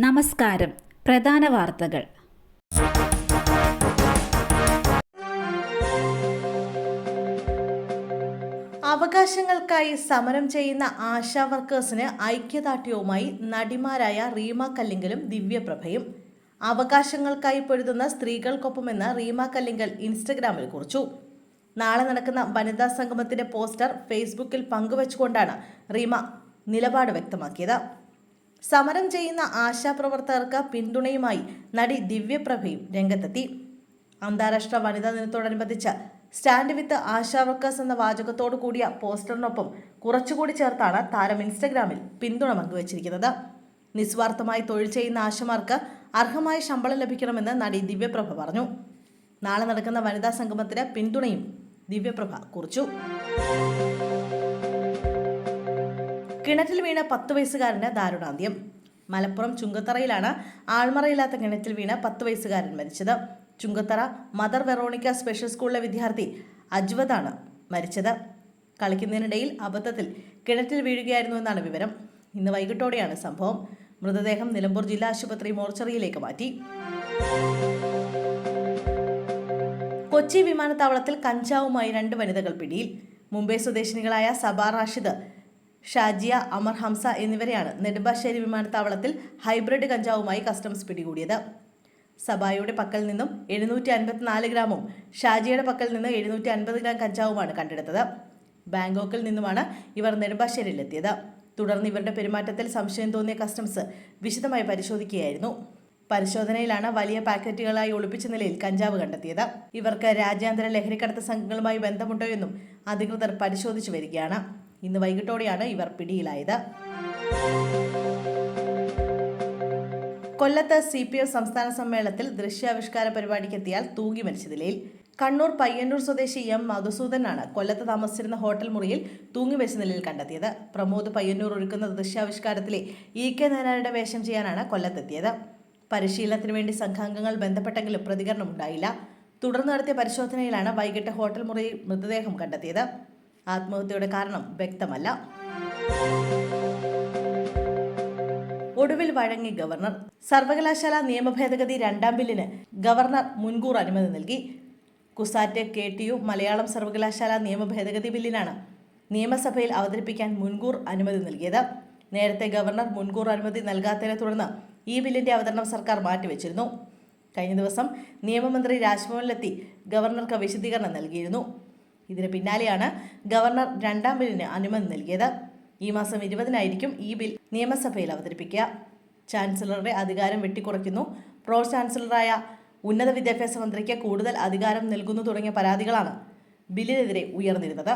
നമസ്കാരം. പ്രധാന വാർത്തകൾ. അവകാശങ്ങൾക്കായി സമരം ചെയ്യുന്ന ആശാ വർക്കേഴ്സിന് ഐക്യദാർഢ്യവുമായി നടിമാരായ റീമ കല്ലിങ്കലും ദിവ്യപ്രഭയും. അവകാശങ്ങൾക്കായി പൊരുതുന്ന സ്ത്രീകൾക്കൊപ്പമെന്ന് റീമ കല്ലിങ്കൽ ഇൻസ്റ്റഗ്രാമിൽ കുറിച്ചു. നാളെ നടക്കുന്ന വനിതാ സംഗമത്തിന്റെ പോസ്റ്റർ ഫേസ്ബുക്കിൽ പങ്കുവച്ചുകൊണ്ടാണ് റീമ നിലപാട് വ്യക്തമാക്കിയത്. സമരം ചെയ്യുന്ന ആശാപ്രവർത്തകർക്ക് പിന്തുണയുമായി നടി ദിവ്യപ്രഭയും രംഗത്തെത്തി. അന്താരാഷ്ട്ര വനിതാ ദിനത്തോടനുബന്ധിച്ച് സ്റ്റാൻഡ് വിത്ത് ആശാ വർക്കേഴ്സ് എന്ന വാചകത്തോടു കൂടിയ പോസ്റ്ററിനൊപ്പം കുറച്ചുകൂടി ചേർത്താണ് താരം ഇൻസ്റ്റഗ്രാമിൽ പിന്തുണ പങ്കുവച്ചിരിക്കുന്നത്. നിസ്വാർത്ഥമായി തൊഴിൽ ചെയ്യുന്ന ആശമാർക്ക് അർഹമായ ശമ്പളം ലഭിക്കണമെന്ന് നടി ദിവ്യപ്രഭ പറഞ്ഞു. നാളെ നടക്കുന്ന വനിതാ സംഗമത്തിന് പിന്തുണയും ദിവ്യപ്രഭ കുറിച്ചു. കിണറ്റിൽ വീണ 10 വയസ്സുകാരന് ദാരുണാന്ത്യം. മലപ്പുറം ചുങ്കത്തറയിലാണ് ആൾമറയില്ലാത്ത കിണറ്റിൽ വീണ 10 വയസ്സുകാരൻ മരിച്ചത്. ചുങ്കത്തറ മദർ വെറോണിക്ക സ്പെഷ്യൽ സ്കൂളിലെ വിദ്യാർത്ഥി അജ്വദാണ് മരിച്ചത്. കളിക്കുന്നതിനിടയിൽ അബദ്ധത്തിൽ കിണറ്റിൽ വീഴുകയായിരുന്നു എന്നാണ് വിവരം. ഇന്ന് വൈകിട്ടോടെയാണ് സംഭവം. മൃതദേഹം നിലമ്പൂർ ജില്ലാ ആശുപത്രി മോർച്ചറിയിലേക്ക് മാറ്റി. കൊച്ചി വിമാനത്താവളത്തിൽ കഞ്ചാവുമായി 2 വനിതകൾ പിടിയിൽ. മുംബൈ സ്വദേശിനികളായ സബ റാഷിദ്, ഷാജിയ അമർ ഹംസ എന്നിവരെയാണ് നെടുമ്പാശ്ശേരി വിമാനത്താവളത്തിൽ ഹൈബ്രിഡ് കഞ്ചാവുമായി കസ്റ്റംസ് പിടികൂടിയത്. സബായുടെ പക്കൽ നിന്നും 754 ഗ്രാമും ഷാജിയുടെ പക്കൽ നിന്ന് 750 ഗ്രാം കഞ്ചാവുമാണ് കണ്ടെടുത്തത്. ബാങ്കോക്കിൽ നിന്നുമാണ് ഇവർ നെടുമ്പാശ്ശേരിയിലെത്തിയത്. തുടർന്ന് ഇവരുടെ പെരുമാറ്റത്തിൽ സംശയം തോന്നിയ കസ്റ്റംസ് വിശദമായി പരിശോധിക്കുകയായിരുന്നു. പരിശോധനയിലാണ് വലിയ പാക്കറ്റുകളായി ഒളിപ്പിച്ച നിലയിൽ കഞ്ചാവ് കണ്ടെത്തിയത്. ഇവർക്ക് രാജ്യാന്തര ലഹരിക്കടത്ത് സംഘങ്ങളുമായി ബന്ധമുണ്ടോ എന്നും അധികൃതർ പരിശോധിച്ചു വരികയാണ്. ഇന്ന് വൈകിട്ടോടെയാണ് ഇവർ പിടിയിലായത്. കൊല്ലത്ത് CPF സംസ്ഥാന സമ്മേളനത്തിൽ ദൃശ്യാവിഷ്കാര പരിപാടിക്കെത്തിയാൽ തൂങ്ങി മരിച്ച നിലയിൽ. കണ്ണൂർ പയ്യന്നൂർ സ്വദേശി M മധുസൂദനാണ് കൊല്ലത്ത് താമസിച്ചിരുന്ന ഹോട്ടൽ മുറിയിൽ തൂങ്ങി മരിച്ച നിലയിൽ കണ്ടെത്തിയത്. പ്രമോദ് പയ്യന്നൂർ ഒരുക്കുന്ന ദൃശ്യാവിഷ്കാരത്തിലെ EK നായനാരുടെ വേഷം ചെയ്യാനാണ് കൊല്ലത്തെത്തിയത്. പരിശീലനത്തിന് വേണ്ടി സംഘാംഗങ്ങൾ ബന്ധപ്പെട്ടെങ്കിലും പ്രതികരണം ഉണ്ടായില്ല. തുടർന്ന് നടത്തിയ പരിശോധനയിലാണ് വൈകിട്ട് ഹോട്ടൽ മുറിയിൽ മൃതദേഹം കണ്ടെത്തിയത്. ആത്മഹത്യയുടെ കാരണം വ്യക്തമല്ല. ഒടുവിൽ വഴങ്ങി ഗവർണർ. സർവകലാശാല നിയമ ഭേദഗതി 2ാം ബില്ലിന് ഗവർണർ മുൻകൂർ അനുമതി നൽകി. കുസാറ്റ് KTU മലയാളം സർവകലാശാല നിയമ ഭേദഗതി ബില്ലിനാണ് നിയമസഭയിൽ അവതരിപ്പിക്കാൻ മുൻകൂർ അനുമതി നൽകിയത്. നേരത്തെ ഗവർണർ മുൻകൂർ അനുമതി നൽകാത്തതിനെ തുടർന്ന് ഈ ബില്ലിന്റെ അവതരണം സർക്കാർ മാറ്റിവെച്ചിരുന്നു. കഴിഞ്ഞ ദിവസം നിയമമന്ത്രി രാജ്ഭവനിലെത്തി ഗവർണർക്ക് വിശദീകരണം നൽകിയിരുന്നു. ഇതിന് പിന്നാലെയാണ് ഗവർണർ 2ാം ബില്ലിന് അനുമതി നൽകിയത്. ഈ മാസം 20-നായിരിക്കും ഈ ബിൽ നിയമസഭയിൽ അവതരിപ്പിക്കുക. ചാൻസലറുടെ അധികാരം വെട്ടിക്കുറയ്ക്കുന്നു, പ്രോ ചാൻസലറായ ഉന്നത വിദ്യാഭ്യാസ മന്ത്രിക്ക് കൂടുതൽ അധികാരം നൽകുന്നു തുടങ്ങിയ പരാതികളാണ് ബില്ലിനെതിരെ ഉയർന്നിരുന്നത്.